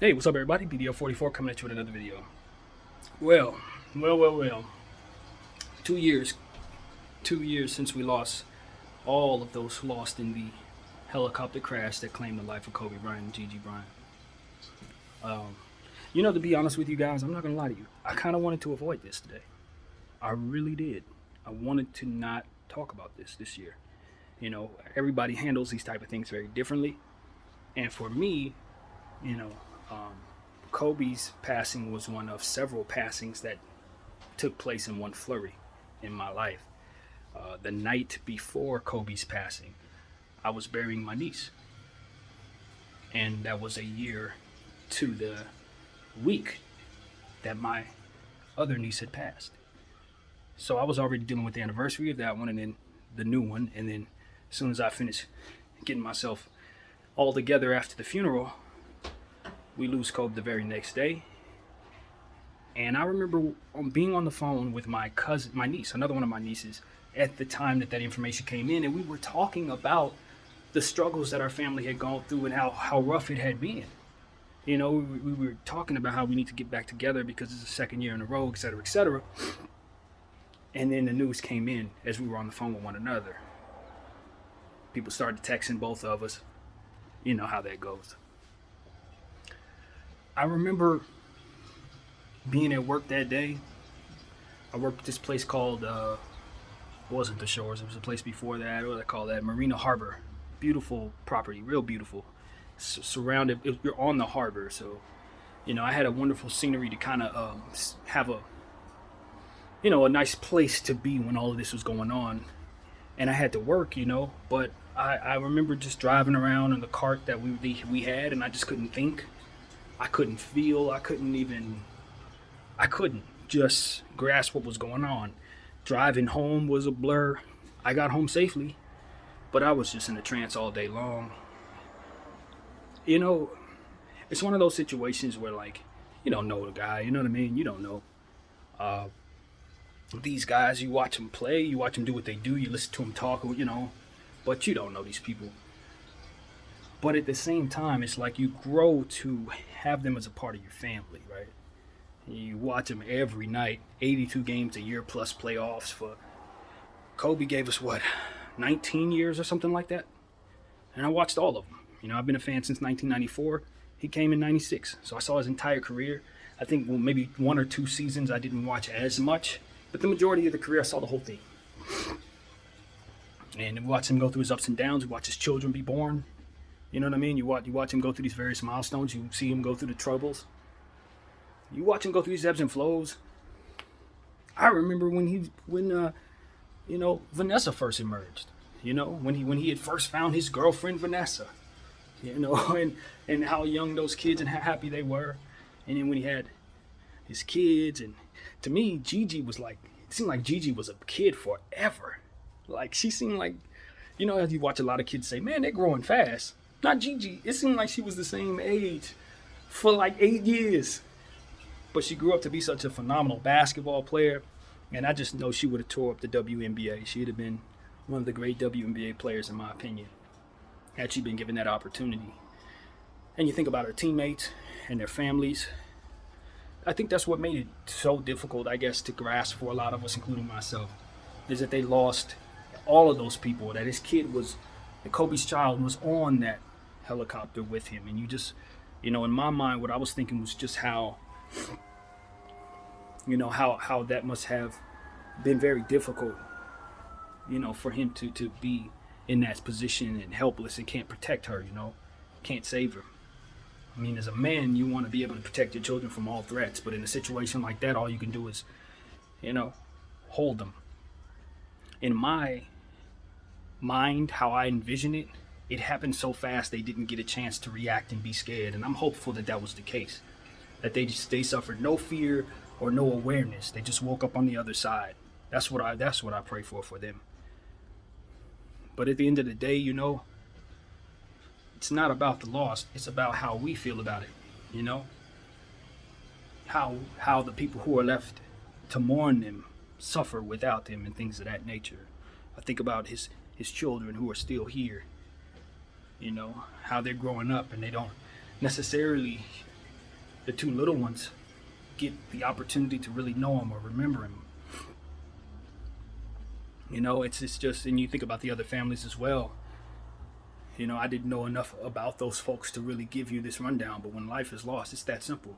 Hey, what's up, everybody? BDO44 coming at you with another video. Well. 2 years, 2 years since we lost all of those who lost in the helicopter crash that claimed the life of Kobe Bryant and Gigi Bryant. To be honest with you guys, I'm not gonna lie to you. I kind of wanted to avoid this today. I really did. I wanted to not talk about this year. Everybody handles these type of things very differently, and for me, you know, um, Kobe's passing was one of several passings that took place in one flurry in my life. The night before Kobe's passing, I was burying my niece, and that was a year to the week that my other niece had passed. So I was already dealing with the anniversary of that one, and then the new one, and then as soon as I finished getting myself all together after the funeral, we lose Kobe the very next day. And I remember being on the phone with my cousin, my niece, another one of my nieces, at the time that information came in, and we were talking about the struggles that our family had gone through and how rough it had been. We were talking about how we need to get back together because it's the second year in a row, et cetera, et cetera. And then the news came in as we were on the phone with one another. People started texting both of us. You know how that goes. I remember being at work that day. I worked at this place called, it wasn't the Shores, it was a place before that. What do they call that? Marina Harbor. Beautiful property, real beautiful. Surrounded, you're on the harbor. So, I had a wonderful scenery to kind of have a nice place to be when all of this was going on. And I had to work, but I remember just driving around in the cart that we had, and I just couldn't think. I couldn't feel. I couldn't just grasp what was going on. Driving home was a blur. I got home safely, but I was just in a trance all day long. It's one of those situations where, like, you don't know the guy, you know what I mean? You don't know. These guys, you watch them play, you watch them do what they do, you listen to them talk, but you don't know these people. But at the same time, it's like you grow to have them as a part of your family, right? You watch them every night, 82 games a year plus playoffs. For Kobe gave us 19 years or something like that, and I watched all of them. I've been a fan since 1994. He came in '96, so I saw his entire career. I think maybe one or two seasons I didn't watch as much, but the majority of the career I saw the whole thing. And we watch him go through his ups and downs. We watch his children be born. You know what I mean? You watch him go through these various milestones. You see him go through the troubles. You watch him go through these ebbs and flows. I remember when Vanessa first emerged. When he had first found his girlfriend Vanessa. And how young those kids and how happy they were. And then when he had his kids, and to me, Gigi was like, it seemed like Gigi was a kid forever. Like, she seemed like, as you watch a lot of kids say, man, they're growing fast. Not Gigi. It seemed like she was the same age for like 8 years. But she grew up to be such a phenomenal basketball player. And I just know she would have tore up the WNBA. She'd have been one of the great WNBA players, in my opinion, had she been given that opportunity. And you think about her teammates and their families. I think that's what made it so difficult, I guess, to grasp for a lot of us, including myself, is that they lost all of those people. That his kid was, that Kobe's child was on that helicopter with him. And you just, in my mind, what I was thinking was just how that must have been very difficult, for him to be in that position and helpless and can't protect her, can't save her. I mean, as a man, you want to be able to protect your children from all threats, but in a situation like that, all you can do is, hold them. In my mind, how I envision it, it happened so fast they didn't get a chance to react and be scared, and I'm hopeful that was the case. That they suffered no fear or no awareness. They just woke up on the other side. That's what I pray for them. But at the end of the day, it's not about the loss. It's about how we feel about it. How the people who are left to mourn them suffer without them and things of that nature. I think about his children who are still here. How they're growing up and they don't necessarily the two little ones get the opportunity to really know him or remember him. You know, it's just, and you think about the other families as well. You know, I didn't know enough about those folks to really give you this rundown, but when life is lost, it's that simple.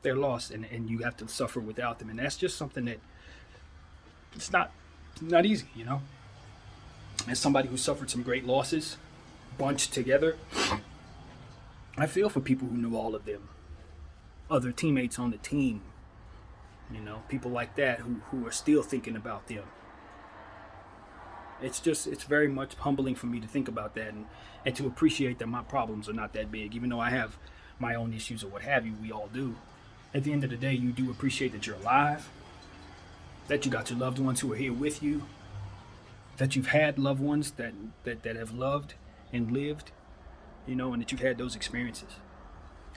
They're lost, and you have to suffer without them, and that's just something that it's not easy, you know. As somebody who suffered some great losses, bunched together, I feel for people who knew all of them, other teammates on the team, you know, people like that who are still thinking about them. It's very much humbling for me to think about that and to appreciate that my problems are not that big, even though I have my own issues or what have you. We all do. At the end of the day, you do appreciate that you're alive, that you got your loved ones who are here with you, that you've had loved ones that have loved and lived, you know, and that you've had those experiences.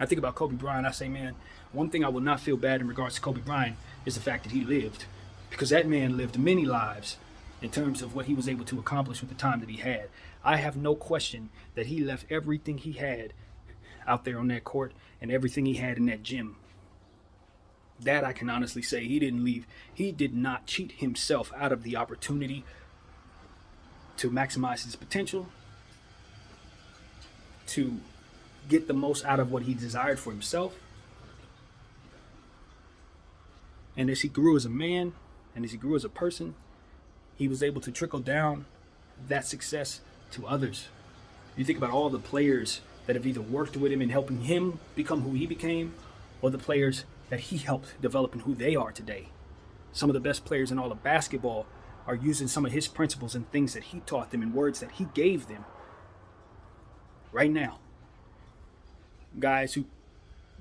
I think about Kobe Bryant, I say, man, one thing I will not feel bad in regards to Kobe Bryant is the fact that he lived, because that man lived many lives in terms of what he was able to accomplish with the time that he had. I have no question that he left everything he had out there on that court and everything he had in that gym. That I can honestly say he didn't leave. He did not cheat himself out of the opportunity to maximize his potential, to get the most out of what he desired for himself. And as he grew as a man and as he grew as a person, he was able to trickle down that success to others. You think about all the players that have either worked with him in helping him become who he became, or the players that he helped develop in who they are today. Some of the best players in all of basketball are using some of his principles and things that he taught them and words that he gave them right now. Guys who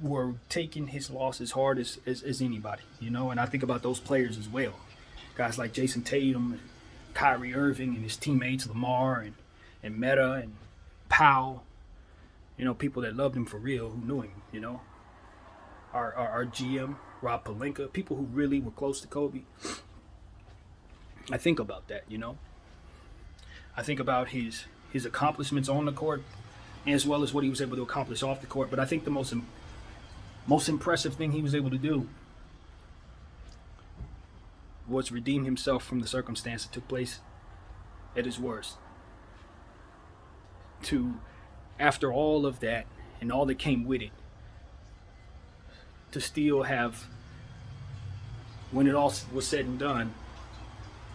were taking his loss as hard as anybody, you know, and I think about those players as well. Guys like Jason Tatum and Kyrie Irving and his teammates Lamar and Meta and Powell, you know, people that loved him for real, who knew him, you know. Our GM, Rob Pelinka, people who really were close to Kobe. I think about that, you know. I think about his accomplishments on the court as well as what he was able to accomplish off the court. But I think the most impressive thing he was able to do was redeem himself from the circumstance that took place at his worst. To, after all of that and all that came with it, to still have, when it all was said and done,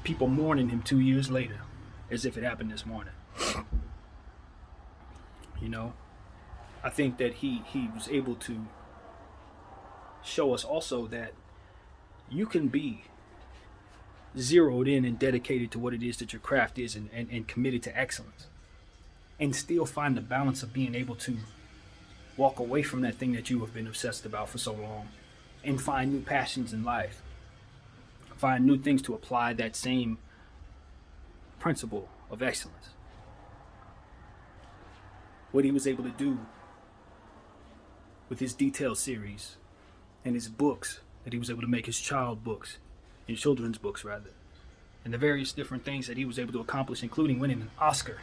people mourning him 2 years later as if it happened this morning. You know, I think that he was able to show us also that you can be zeroed in and dedicated to what it is that your craft is and committed to excellence, and still find the balance of being able to walk away from that thing that you have been obsessed about for so long and find new passions in life, find new things to apply that same principle of excellence. What he was able to do with his detailed series and his books that he was able to make, his child books and children's books rather, and the various different things that he was able to accomplish, including winning an Oscar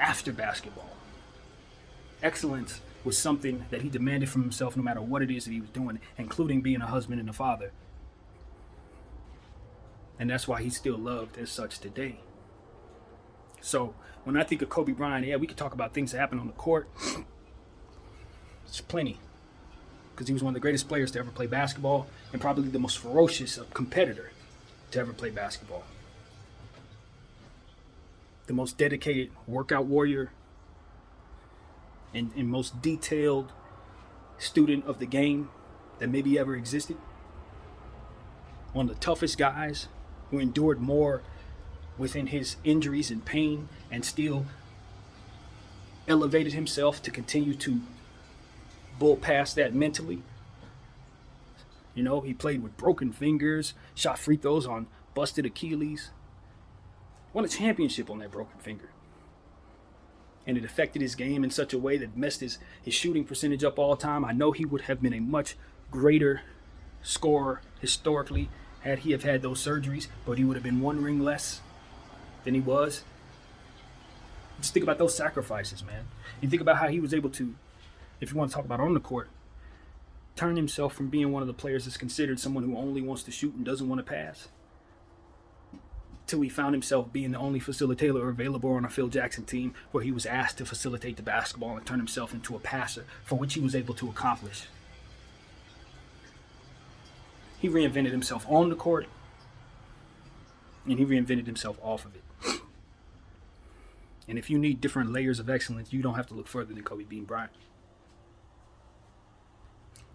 after basketball. Excellence was something that he demanded from himself no matter what it is that he was doing, including being a husband and a father. And that's why he's still loved as such today. So when I think of Kobe Bryant, yeah, we could talk about things that happen on the court. It's plenty. Because he was one of the greatest players to ever play basketball and probably the most ferocious competitor to ever play basketball. The most dedicated workout warrior and most detailed student of the game that maybe ever existed. One of the toughest guys who endured more within his injuries and pain and still elevated himself to continue to bull past that mentally. You know, he played with broken fingers, shot free throws on busted Achilles, won a championship on that broken finger. And it affected his game in such a way that messed his shooting percentage up all the time. I know he would have been a much greater scorer historically had he have had those surgeries, but he would have been one ring less than he was. Just think about those sacrifices, man. You think about how he was able to, if you want to talk about on the court, turn himself from being one of the players that's considered someone who only wants to shoot and doesn't want to pass, till he found himself being the only facilitator available on a Phil Jackson team where he was asked to facilitate the basketball and turn himself into a passer, for which he was able to accomplish. He reinvented himself on the court, and he reinvented himself off of it. And if you need different layers of excellence, you don't have to look further than Kobe Bean Bryant.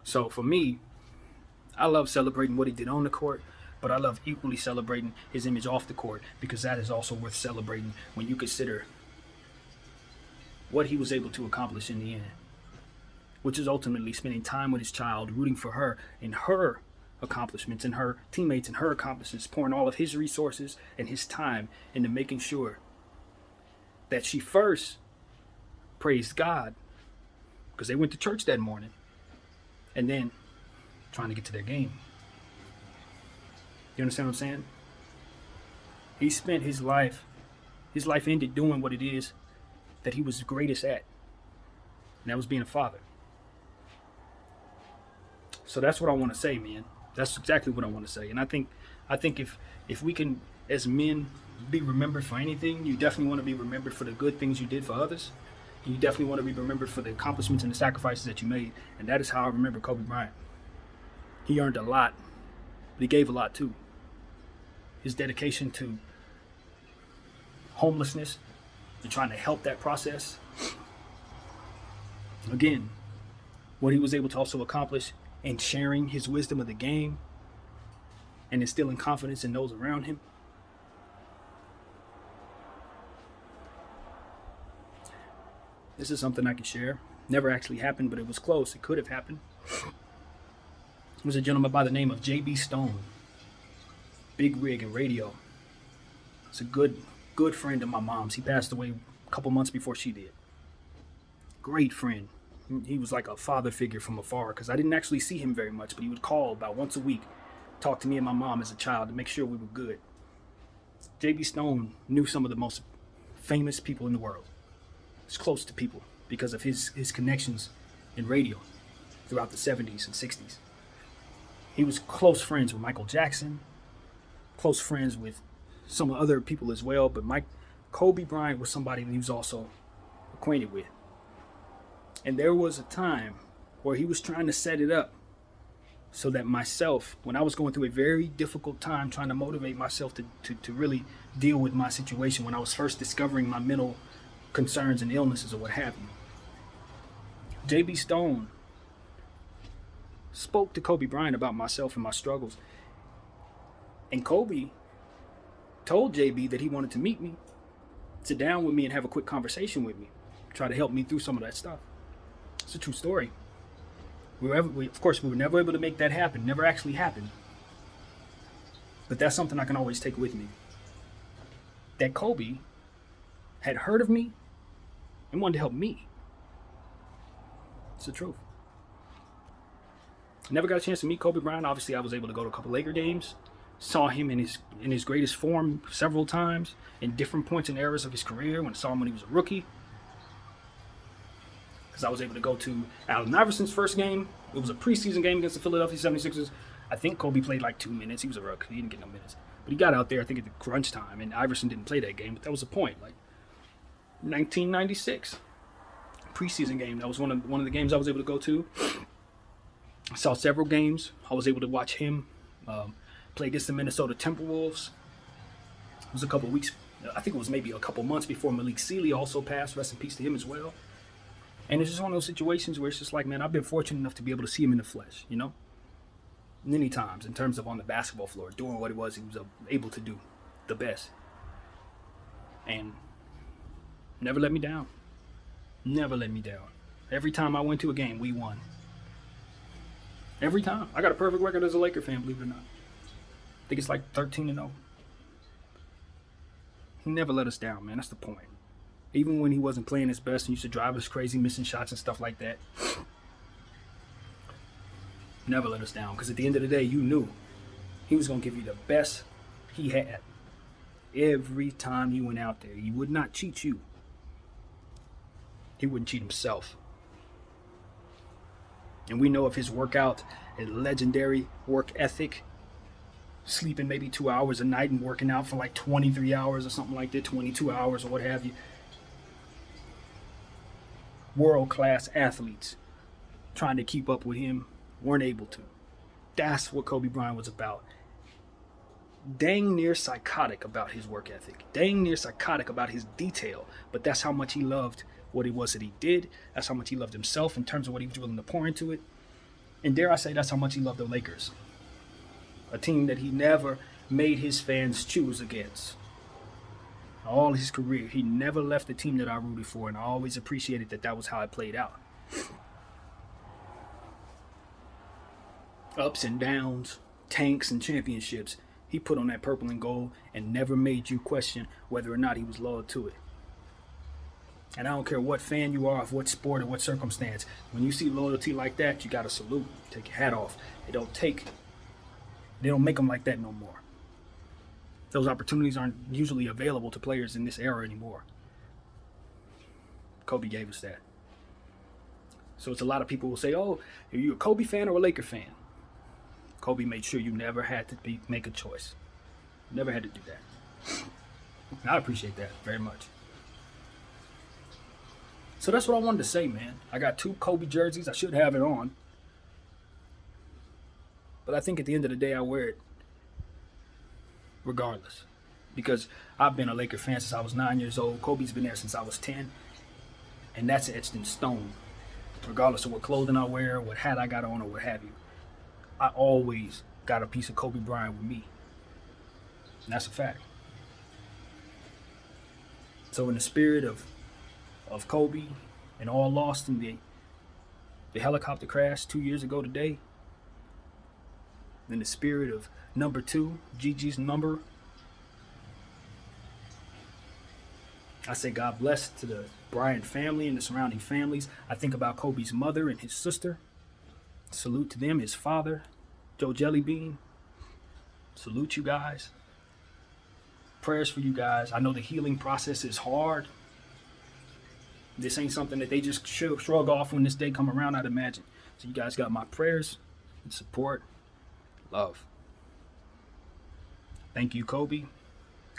So for me, I love celebrating what he did on the court, but I love equally celebrating his image off the court, because that is also worth celebrating when you consider what he was able to accomplish in the end, which is ultimately spending time with his child, rooting for her and her accomplishments and her teammates and her accomplishments, pouring all of his resources and his time into making sure that she first praised God, because they went to church that morning, and then trying to get to their game. You understand what I'm saying? He spent his life ended doing what it is that he was greatest at, and that was being a father. So that's what I want to say, man. That's exactly what I want to say. And I think if we can, as men, be remembered for anything, you definitely want to be remembered for the good things you did for others. And you definitely want to be remembered for the accomplishments and the sacrifices that you made. And that is how I remember Kobe Bryant. He earned a lot, but he gave a lot too. His dedication to homelessness and trying to help that process. Again, what he was able to also accomplish in sharing his wisdom of the game and instilling confidence in those around him. This is something I can share. Never actually happened, but it was close. It could have happened. It was a gentleman by the name of J.B. Stone. Big rig in radio. It's a good friend of my mom's. He passed away a couple months before she did. Great friend. He was like a father figure from afar, because I didn't actually see him very much, but he would call about once a week, talk to me and my mom as a child to make sure we were good. J.B. Stone knew some of the most famous people in the world. He's close to people because of his connections in radio throughout the 70s and 60s. He was close friends with Michael Jackson, close friends with some other people as well, but Kobe Bryant was somebody that he was also acquainted with. And there was a time where he was trying to set it up so that myself, when I was going through a very difficult time trying to motivate myself to really deal with my situation, when I was first discovering my mental concerns and illnesses or what have you, J.B. Stone spoke to Kobe Bryant about myself and my struggles. And Kobe told JB that he wanted to meet me, sit down with me and have a quick conversation with me, try to help me through some of that stuff. It's a true story. Of course, we were never able to make that happen. Never actually happened. But that's something I can always take with me. That Kobe had heard of me and wanted to help me. It's the truth. Never got a chance to meet Kobe Bryant. Obviously, I was able to go to a couple Laker games. Saw him in his greatest form several times in different points and eras of his career. When I saw him when he was a rookie, because I was able to go to Allen Iverson's first game. It was a preseason game against the Philadelphia 76ers. I think Kobe played like 2 minutes. He was a rookie. He didn't get no minutes. But he got out there, I think, at the crunch time, and Iverson didn't play that game, but that was the point. Like 1996 preseason game. That was one of the games I was able to go to. I saw several games. I was able to watch him play against the Minnesota Timberwolves. It was a couple weeks, I think it was maybe a couple months before Malik Sealy also passed. Rest in peace to him as well. And it's just one of those situations where it's just like, man, I've been fortunate enough to be able to see him in the flesh, you know? Many times in terms of on the basketball floor, doing what it was he was able to do the best. And never let me down. Never let me down. Every time I went to a game, we won. Every time. I got a perfect record as a Laker fan, believe it or not. I think it's like 13-0. He never let us down, man. That's the point. Even when he wasn't playing his best and used to drive us crazy, missing shots and stuff like that. Never let us down. Because at the end of the day, you knew he was going to give you the best he had. Every time he went out there, he would not cheat you. He wouldn't cheat himself. And we know of his workout and legendary work ethic, sleeping maybe 2 hours a night and working out for like 23 hours or something like that, 22 hours or what have you. World-class athletes trying to keep up with him weren't able to. That's what Kobe Bryant was about. Dang near psychotic about his work ethic. Dang near psychotic about his detail. But that's how much he loved what it was that he did. That's how much he loved himself in terms of what he was willing to pour into it. And dare I say, that's how much he loved the Lakers. A team that he never made his fans choose against. All his career, he never left the team that I rooted for, and I always appreciated that that was how it played out. Ups and downs, tanks and championships, he put on that purple and gold and never made you question whether or not he was loyal to it. And I don't care what fan you are, of what sport or what circumstance, when you see loyalty like that, you gotta salute, take your hat off. They don't make them like that no more. Those opportunities aren't usually available to players in this era anymore. Kobe gave us that. So it's a lot of people will say, oh, are you a Kobe fan or a Laker fan? Kobe made sure you never had to make a choice. Never had to do that. And I appreciate that very much. So that's what I wanted to say, man. I got 2 Kobe jerseys. I should have it on. But I think at the end of the day, I wear it regardless. Because I've been a Laker fan since I was 9 years old. Kobe's been there since I was 10. And that's etched in stone. Regardless of what clothing I wear, what hat I got on, or what have you. I always got a piece of Kobe Bryant with me. And that's a fact. So in the spirit of Kobe and all lost in the helicopter crash 2 years ago today, in the spirit of number 2, Gigi's number, I say God bless to the Bryant family and the surrounding families. I think about Kobe's mother and his sister. Salute to them, his father, Joe Jellybean. Salute you guys. Prayers for you guys. I know the healing process is hard. This ain't something that they just shrug off when this day come around, I'd imagine. So you guys got my prayers and support. Love. Thank you, Kobe.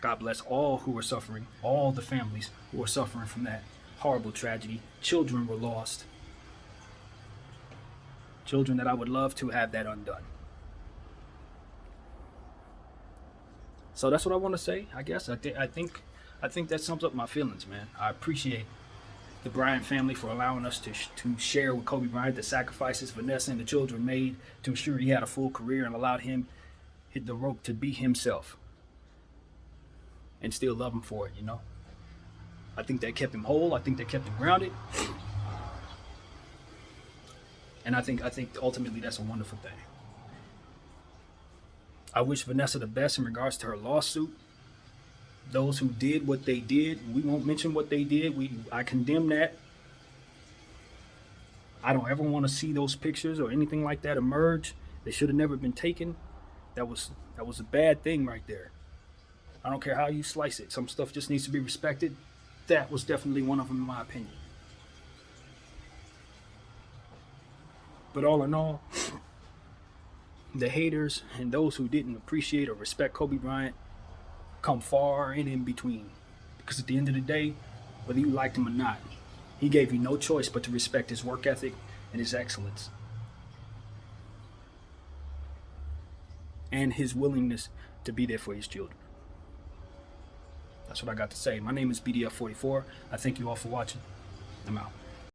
God bless all who are suffering, all the families who are suffering from that horrible tragedy. Children were lost. Children that I would love to have that undone. So that's what I want to say, I guess. I think that sums up my feelings, man. I appreciate the Bryant family for allowing us to share with Kobe Bryant the sacrifices Vanessa and the children made to ensure he had a full career and allowed him hit the rope to be himself and still love him for it, you know. I think that kept him whole. I think that kept him grounded. And I think ultimately that's a wonderful thing. I wish Vanessa the best in regards to her lawsuit. Those who did what they did, we won't mention what they did. I condemn that. I don't ever want to see those pictures or anything like that emerge. They should have never been taken. That was a bad thing right there. I don't care how you slice it. Some stuff just needs to be respected. That was definitely one of them in my opinion. But all in all, the haters and those who didn't appreciate or respect Kobe Bryant come far and in between. Because at the end of the day, whether you liked him or not, he gave you no choice but to respect his work ethic and his excellence. And his willingness to be there for his children. That's what I got to say. My name is BDF44. I thank you all for watching. I'm out.